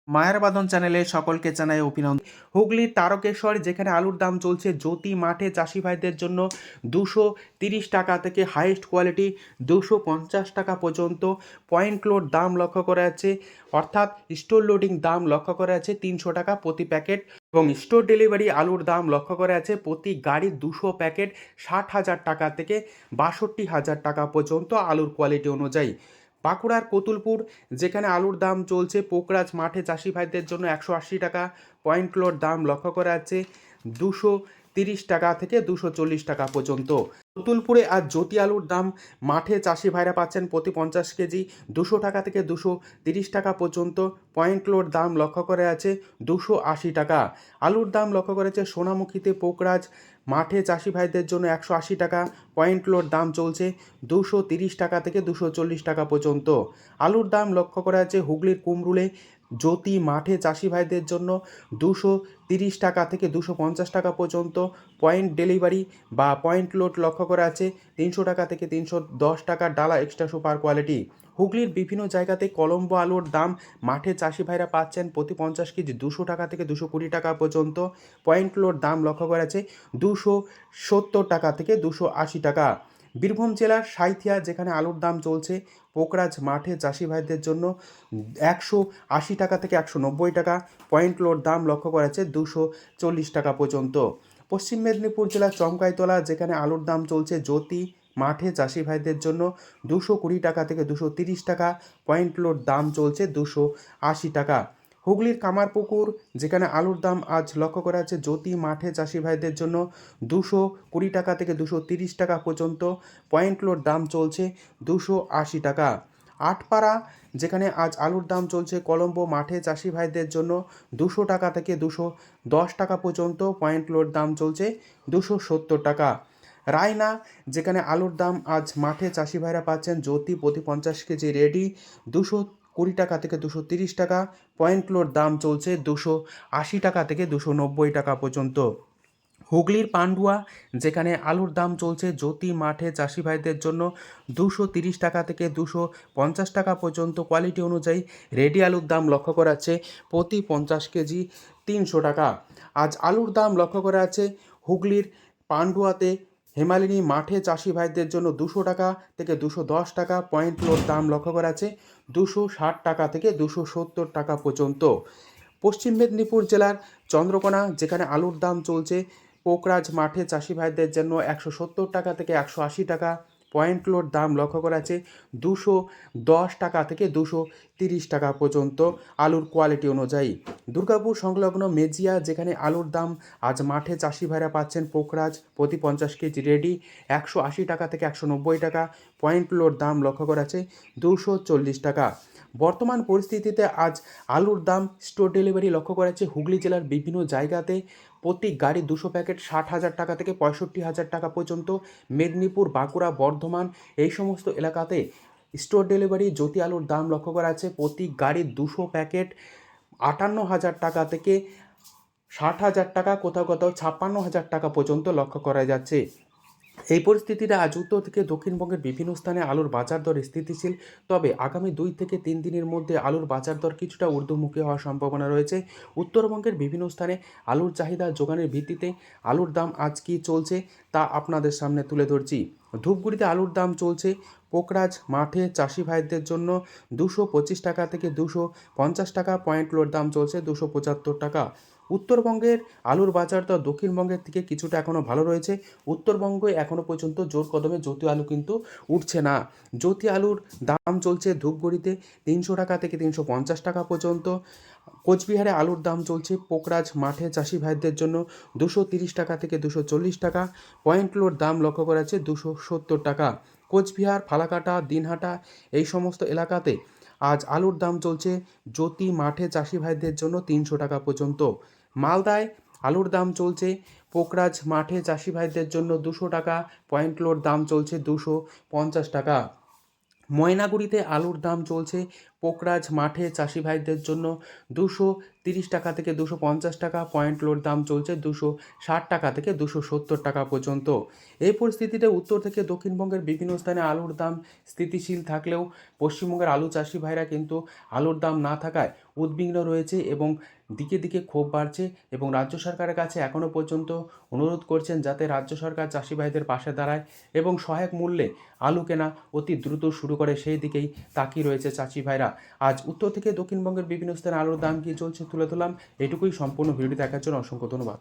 মায়ের বাঁধন চ্যানেলে সকলকে জানাই অভিনন্দন। হুগলির তারকেশ্বর যেখানে আলুর দাম চলছে জ্যোতি মাঠে চাষি ভাইদের জন্য 230 টাকা থেকে হাইয়েস্ট কোয়ালিটি 250 টাকা পর্যন্ত পয়েন্ট লোড দাম লক্ষ্য করা যাচ্ছে, অর্থাৎ স্টোর লোডিং দাম লক্ষ্য করা যাচ্ছে 300 টাকা প্রতি প্যাকেট এবং স্টোর ডেলিভারি আলুর দাম লক্ষ্য করা যাচ্ছে প্রতি গাড়ি 200 প্যাকেট 60,000 টাকা থেকে 62,000 টাকা পর্যন্ত আলুর কোয়ালিটি অনুযায়ী। বাঁকুড়ার কতুলপুর যেখানে আলুর দাম চলছে পোকরাজ মাঠে চাষি ভাইদের জন্য 180 টাকা পয়েন্ট লোড দাম লক্ষ্য করা যাচ্ছে 230 টাকা থেকে 240 টাকা পর্যন্ত। কতুলপুরে আজ জ্যোতি আলুর দাম মাঠে চাষি ভাইরা পাচ্ছেন প্রতি 50 কেজি 200 টাকা থেকে 230 টাকা পর্যন্ত পয়েন্ট লোড দাম লক্ষ্য করা যাচ্ছে 280 টাকা। আলুর দাম লক্ষ্য করা যাচ্ছে সোনামুখীতে পোকরাজ মাঠে চাষি ভাইদের জন্য 180 টাকা পয়েন্ট লোড দাম চলছে 230 টাকা থেকে 240 টাকা পর্যন্ত। আলুর দাম লক্ষ্য করা যাচ্ছে হুগলির কুমরুলে জ্যোতি মাঠে চাষি ভাইদের জন্য 230 টাকা থেকে 250 টাকা পর্যন্ত পয়েন্ট ডেলিভারি বা পয়েন্ট লোড লক্ষ্য করা আছে 300 টাকা থেকে 310 টাকা ডালা এক্সট্রা সুপার কোয়ালিটি। হুগলির বিভিন্ন জায়গাতে কলম্বো আলুর দাম মাঠে চাষি ভাইরা পাচ্ছেন প্রতি 50 কেজি 200 টাকা থেকে 220 টাকা পর্যন্ত পয়েন্ট লোড দাম লক্ষ্য করা আছে 270 টাকা থেকে 280 টাকা। বীরভূম জেলার সাঁইথিয়া যেখানে আলুর দাম চলছে পোকরাজ মাঠে চাষি ভাইদের জন্য 180 টাকা থেকে 190 টাকা পয়েন্ট লোড দাম লক্ষ্য করা যাচ্ছে 240 টাকা পর্যন্ত। পশ্চিম মেদিনীপুর জেলার চমকাইতলা যেখানে আলুর দাম চলছে জ্যোতি মাঠে চাষি ভাইদের জন্য 220 টাকা থেকে 230 টাকা পয়েন্ট লোড দাম চলছে 280 টাকা। হুগলির কামারপুকুর যেখানে আলুর দাম আজ লক্ষ্য করা যাচ্ছে জ্যোতি মাঠে চাষি ভাইদের জন্য 220 টাকা থেকে 230 টাকা পর্যন্ত পয়েন্ট লোড দাম চলছে 280 টাকা। আটপাড়া যেখানে আজ আলুর দাম চলছে কলম্বো মাঠে চাষি ভাইদের জন্য 200 টাকা থেকে 210 টাকা পর্যন্ত পয়েন্ট লোড দাম চলছে 270 টাকা। রায়না যেখানে আলুর দাম আজ মাঠে চাষি ভাইরা পাচ্ছেন জ্যোতি প্রতি 50 কেজি রেডি 220 টাকা থেকে 230 টাকা পয়েন্ট লোড দাম চলছে 280 টাকা থেকে 290 টাকা পর্যন্ত। হুগলির পান্ডুয়া যেখানে আলুর দাম চলছে জ্যোতি মাঠে চাষি ভাইদের জন্য 230 টাকা থেকে 250 টাকা পর্যন্ত কোয়ালিটি অনুযায়ী রেডি আলুর দাম লক্ষ্য করা যাচ্ছে প্রতি 50 কেজি 300 টাকা। আজ আলুর দাম লক্ষ্য করা যাচ্ছে হুগলির পান্ডুয়াতে হেমালিনী মাঠে চাষি ভাইদের জন্য 200 টাকা থেকে 210 টাকা পয়েন্ট লোড দাম লক্ষ্য করা আছে 260 টাকা থেকে 270 টাকা পর্যন্ত। পশ্চিম মেদিনীপুর জেলার চন্দ্রকোনা যেখানে আলুর দাম চলছে পোকরাজ মাঠে চাষি ভাইদের জন্য 170 টাকা থেকে 180 টাকা পয়েন্ট লোড দাম লক্ষ্য করা আছে 210 টাকা থেকে 230 টাকা পর্যন্ত আলুর কোয়ালিটি অনুযায়ী। দুর্গাপুর সংলগ্ন মেজিয়া যেখানে আলুর দাম আজ মাঠে চাষি ভাইরা পাচ্ছেন পোকরাজ প্রতি 50 কেজি রেডি 180 টাকা থেকে 190 টাকা পয়েন্ট লোড দাম লক্ষ্য করা আছে 240 টাকা। বর্তমান পরিস্থিতিতে আজ আলুর দাম স্টোর ডেলিভারি লক্ষ্য করা যাচ্ছে হুগলি জেলার বিভিন্ন জায়গাতে প্রতি গাড়ি 200 প্যাকেট 60,000 টাকা থেকে 65,000 টাকা পর্যন্ত। মেদিনীপুর বাঁকুড়া বর্ধমান এই সমস্ত এলাকাতে স্টোর ডেলিভারি জ্যোতি আলুর দাম লক্ষ্য করা আছে প্রতি গাড়ি 200 প্যাকেট 58,000 টাকা থেকে 60,000 টাকা, কোথাও কোথাও 56,000 টাকা পর্যন্ত লক্ষ্য করা যাচ্ছে। এই পরিস্থিতিতে আজ উত্তর থেকে দক্ষিণবঙ্গের বিভিন্ন স্থানে আলুর বাজার দর স্থিতিশীল, তবে আগামী 2 থেকে 3 দিনের মধ্যে আলুর বাজার দর কিছুটা ঊর্ধ্বমুখী হওয়ার সম্ভাবনা রয়েছে। উত্তরবঙ্গের বিভিন্ন স্থানে আলুর চাহিদা যোগানের ভিত্তিতে আলুর দাম আজ কী চলছে তা আপনাদের সামনে তুলে ধরছি। ধূপগুড়িতে আলুর দাম চলছে পোকরাজ মাঠে চাষি ভাইদের জন্য 225 টাকা থেকে 250 টাকা পয়েন্ট লোড দাম চলছে 275 টাকা। উত্তরবঙ্গের আলুর বাজার দর দক্ষিণবঙ্গের থেকে কিছুটা এখনও ভালো রয়েছে। উত্তরবঙ্গে এখনও পর্যন্ত জোর কদমে জ্যোতি আলু কিন্তু উঠছে না। জ্যোতি আলুর দাম চলছে ধূপগুড়িতে 300 টাকা থেকে 350 টাকা পর্যন্ত। কোচবিহারে আলুর দাম চলছে পোকরাজ মাঠে চাষি ভাইদের জন্য 230 টাকা থেকে 240 টাকা পয়েন্ট লোড দাম লক্ষ্য করা যাচ্ছে 270 টাকা। কোচবিহার ফালাকাটা দিনহাটা এই সমস্ত এলাকাতে আজ আলুর দাম চলছে জ্যোতি মাঠে চাষি ভাইদের জন্য 300 টাকা পর্যন্ত। মালদায় আলুর দাম চলছে পোকরাজ মাঠে চাষি ভাইদের জন্য 200 টাকা পয়েন্ট লোড দাম চলছে 250 টাকা। ময়নাগুড়িতে আলুর দাম চলছে পোকরাজ মাঠে চাষি ভাইদের জন্য 230 টাকা থেকে 250 টাকা, পয়েন্ট লোড দাম চলছে 260 টাকা থেকে 270 টাকা পর্যন্ত। এই পরিস্থিতিতে উত্তর থেকে দক্ষিণবঙ্গের বিভিন্ন স্থানে আলুর দাম স্থিতিশীল থাকলেও পশ্চিমবঙ্গের আলু চাষি ভাইরা কিন্তু আলুর দাম না থাকায় উদ্বিগ্ন রয়েছে এবং দিকে দিকে ক্ষোভ বাড়ছে এবং রাজ্য সরকারের কাছে এখনও পর্যন্ত অনুরোধ করছেন যাতে রাজ্য সরকার চাষি ভাইদের পাশে দাঁড়ায় এবং সহায়ক মূল্যে আলু কেনা অতি দ্রুত শুরু করে, সেই দিকেই তাকিয়ে রয়েছে চাষি ভাইরা। আজ উত্তর থেকে দক্ষিণবঙ্গের বিভিন্ন স্থানে আলুর দাম কী চলছে তুলে ধরলাম। এটুকুই। সম্পূর্ণ ভিডিও দেখার জন্য অসংখ্য ধন্যবাদ।